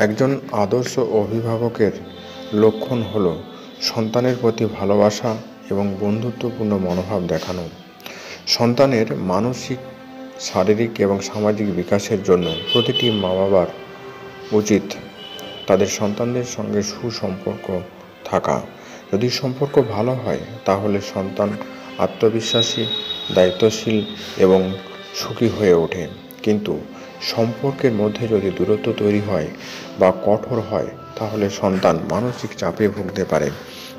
একজন আদর্শ অভিভাবকের লক্ষণ হল সন্তানের প্রতি ভালোবাসা এবং বন্ধুত্বপূর্ণ মনোভাব দেখানো। সন্তানের মানসিক, শারীরিক এবং সামাজিক বিকাশের জন্য প্রতিটি মা-বাবার উচিত তাদের সন্তানদের সঙ্গে সুসম্পর্ক থাকা। যদি সম্পর্ক ভালো হয় তাহলে সন্তান আত্মবিশ্বাসী, দায়িত্বশীল এবং সুখী হয়ে ওঠে। কিন্তু সম্পর্কের মধ্যে যদি দূরত্ব তৈরি হয় বা কঠোর হয় তাহলে সন্তান মানসিক চাপে ভুগতে পারে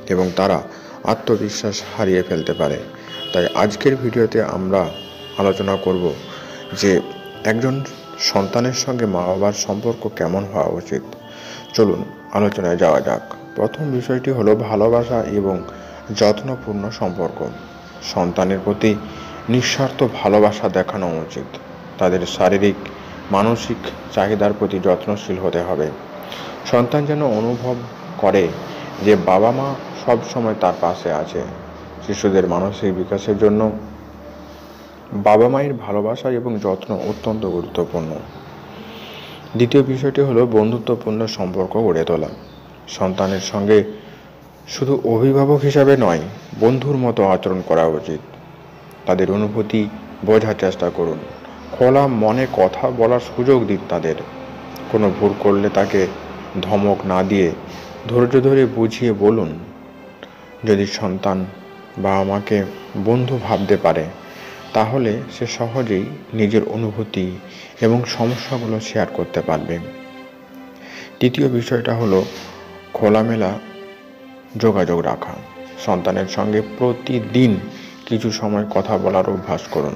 এবং তারা আত্মবিশ্বাস হারিয়ে ফেলতে পারে। তাই আজকের ভিডিওতে আমরা আলোচনা করব যে একজন সন্তানের সঙ্গে মা বাবার সম্পর্ক কেমন হওয়া উচিত। চলুন আলোচনায় যাওয়া যাক। প্রথম বিষয়টি হলো ভালোবাসা এবং যত্নপূর্ণ সম্পর্ক। সন্তানের প্রতি নিঃস্বার্থ ভালোবাসা দেখানো উচিত। তাদের শারীরিক, মানসিক চাহিদার প্রতি যত্নশীল হতে হবে। সন্তান যেন অনুভব করে যে বাবা মা সব সময় তার পাশে আছে। শিশুদের মানসিক বিকাশের জন্য বাবা মায়ের ভালোবাসা এবং যত্ন অত্যন্ত গুরুত্বপূর্ণ। দ্বিতীয় বিষয়টি হলো বন্ধুত্বপূর্ণ সম্পর্ক গড়ে তোলা। সন্তানের সঙ্গে শুধু অভিভাবক হিসাবে নয়, বন্ধুর মতো আচরণ করা উচিত। তাদের অনুভূতি বোঝার চেষ্টা করুন। খোলা মনে কথা বলার সুযোগ দিন তাদের। কোনো ভুল করলে তাকে ধমক না দিয়ে ধৈর্য ধরে বুঝিয়ে বলুন। যদি সন্তান বাবা মাকে বন্ধু ভাবতে পারে তাহলে সে সহজেই নিজের অনুভূতি এবং সমস্যাগুলো শেয়ার করতে পারবে। তৃতীয় বিষয়টা হলো খোলামেলা যোগাযোগ রাখা। সন্তানের সঙ্গে প্রতিদিন কিছু সময় কথা বলার অভ্যাস করুন।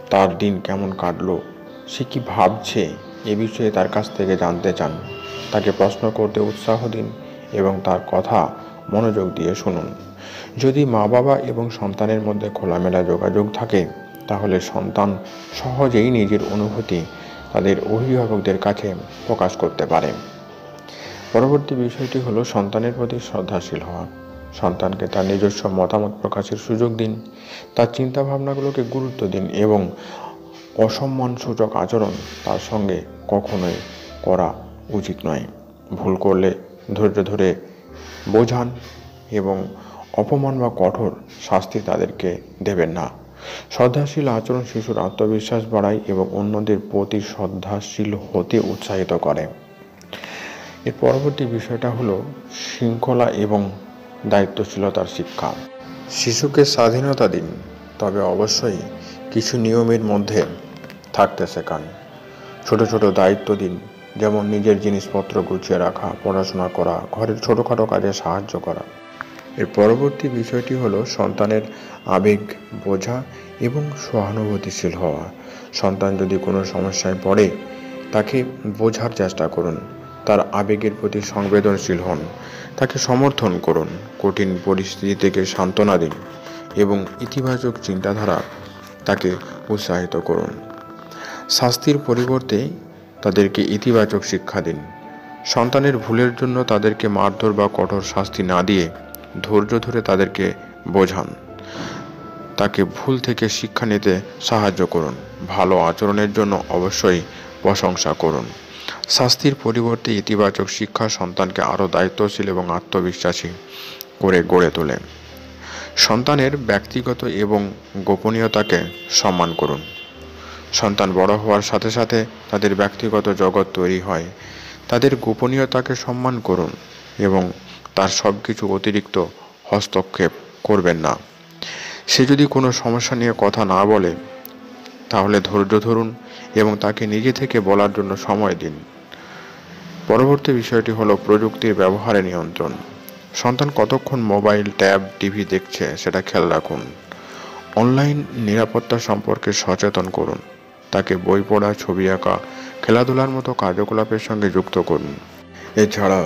তার দিন কেমন কাটলো, সে কি ভাবছে এ বিষয়ে তার কাছ থেকে জানতে চান। তাকে প্রশ্ন করতে উৎসাহ দিন এবং তার কথা মনোযোগ দিয়ে শুনুন। যদি মা বাবা এবং সন্তানের মধ্যে খোলামেলা যোগাযোগ থাকে তাহলে সন্তান সহজেই নিজের অনুভূতি তাদের অভিভাবকদের কাছে প্রকাশ করতে পারে। পরবর্তী বিষয়টি হলো সন্তানের প্রতি শ্রদ্ধাশীল হওয়া। সন্তানকে তার নিজস্ব মতামত প্রকাশের সুযোগ দিন। তার চিন্তাভাবনাগুলোকে গুরুত্ব দিন এবং অসম্মানসূচক আচরণ তার সঙ্গে কখনোই করা উচিত নয়। ভুল করলে ধৈর্য ধরে বোঝান এবং অপমান বা কঠোর শাস্তি তাদেরকে দেবেন না। শ্রদ্ধাশীল আচরণ শিশুর আত্মবিশ্বাস বাড়ায় এবং অন্যদের প্রতি শ্রদ্ধাশীল হতে উৎসাহিত করে। এর পরবর্তী বিষয়টা হলো শৃঙ্খলা এবং দায়িত্বশীলতার শিক্ষা। শিশুকে স্বাধীনতা দিন, তবে অবশ্যই কিছু নিয়মের মধ্যে থাকতে শেখান। ছোট ছোট দায়িত্ব দিন, যেমন নিজের জিনিসপত্র গুছিয়ে রাখা, পড়াশোনা করা, ঘরের ছোটোখাটো কাজে সাহায্য করা। এর পরবর্তী বিষয়টি হলো সন্তানের আবেগ বোঝা এবং সহানুভূতিশীল হওয়া। সন্তান যদি কোনো সমস্যায় পড়ে তাকে বোঝার চেষ্টা করুন। তার আবেগের প্রতি সংবেদনশীল হন। তাকে সমর্থন করুন। কঠিন পরিস্থিতি থেকে সান্ত্বনা দিন এবং ইতিবাচক চিন্তাধারা তাকে উৎসাহিত করুন। শাস্তির পরিবর্তে তাদেরকে ইতিবাচক শিক্ষা দিন। সন্তানের ভুলের জন্য তাদেরকে মারধর বা কঠোর শাস্তি না দিয়ে ধৈর্য ধরে তাদেরকে বোঝান। তাকে ভুল থেকে শিক্ষা নিতে সাহায্য করুন। ভালো আচরণের জন্য অবশ্যই প্রশংসা করুন। শাস্তির পরিবর্তে ইতিবাচক শিক্ষা সন্তানকে আরও দায়িত্বশীল এবং আত্মবিশ্বাসী করে গড়ে তোলে। সন্তানের ব্যক্তিগত এবং গোপনীয়তাকে সম্মান করুন। সন্তান বড় হওয়ার সাথে সাথে তাদের ব্যক্তিগত জগৎ তৈরি হয়। তাদের গোপনীয়তাকে সম্মান করুন এবং তার সব কিছু অতিরিক্ত হস্তক্ষেপ করবেন না। সে যদি কোনো সমস্যা নিয়ে কথা না বলে তাহলে ধৈর্য ধরুন এবং তাকে নিজে থেকে বলার জন্য সময় দিন। পরবর্তী বিষয়টি হলো প্রযুক্তির ব্যবহারে নিয়ন্ত্রণ। সন্তান কতক্ষণ মোবাইল, ট্যাব, টিভি দেখছে সেটা খেয়াল রাখুন। অনলাইন নিরাপত্তা সম্পর্কে সচেতন করুন। তাকে বই পড়া, ছবি আঁকা, খেলাধুলার মতো কার্যকলাপের সঙ্গে যুক্ত করুন। এছাড়া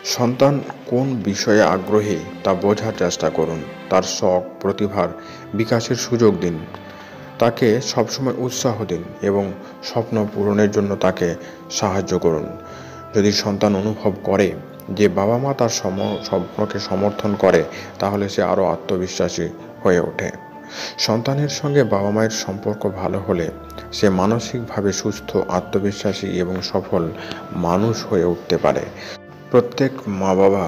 সন্তান কোন বিষয়ে আগ্রহী তা বোঝার চেষ্টা করুন। তার শখ, প্রতিভার বিকাশের সুযোগ দিন। তাকে সবসময় উৎসাহ দিন এবং স্বপ্ন পূরণের জন্য তাকে সাহায্য করুন। যদি সন্তান অনুভব করে যে বাবা মা তার স্বপ্নকে সমর্থন করে তাহলে সে আরও আত্মবিশ্বাসী হয়ে ওঠে সন্তানের সঙ্গে বাবা মায়ের সম্পর্ক ভালো হলে সে মানসিকভাবে সুস্থ, আত্মবিশ্বাসী এবং সফল মানুষ হয়ে উঠতে পারে। প্রত্যেক মা বাবা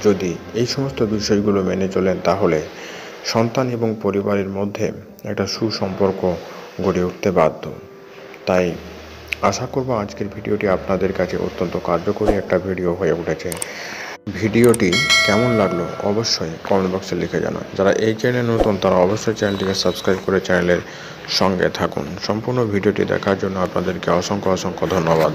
যদি এই সমস্ত বিষয়গুলো মেনে চলেন তাহলে সন্তান এবং পরিবারের মধ্যে একটা সুসম্পর্ক গড়ে উঠতে বাধ্য। তাই আশা করব আজকের ভিডিওটি আপনাদের কাছে অত্যন্ত কার্যকরী একটা ভিডিও হয়ে উঠেছে। ভিডিওটি কেমন লাগলো অবশ্যই কমেন্ট বক্সে লিখে জানান। যারা এই চ্যানেলে নতুন তারা অবশ্যই চ্যানেলটিকে সাবস্ক্রাইব করে চ্যানেলের সঙ্গে থাকুন। সম্পূর্ণ ভিডিওটি দেখার জন্য আপনাদেরকে অসংখ্য ধন্যবাদ।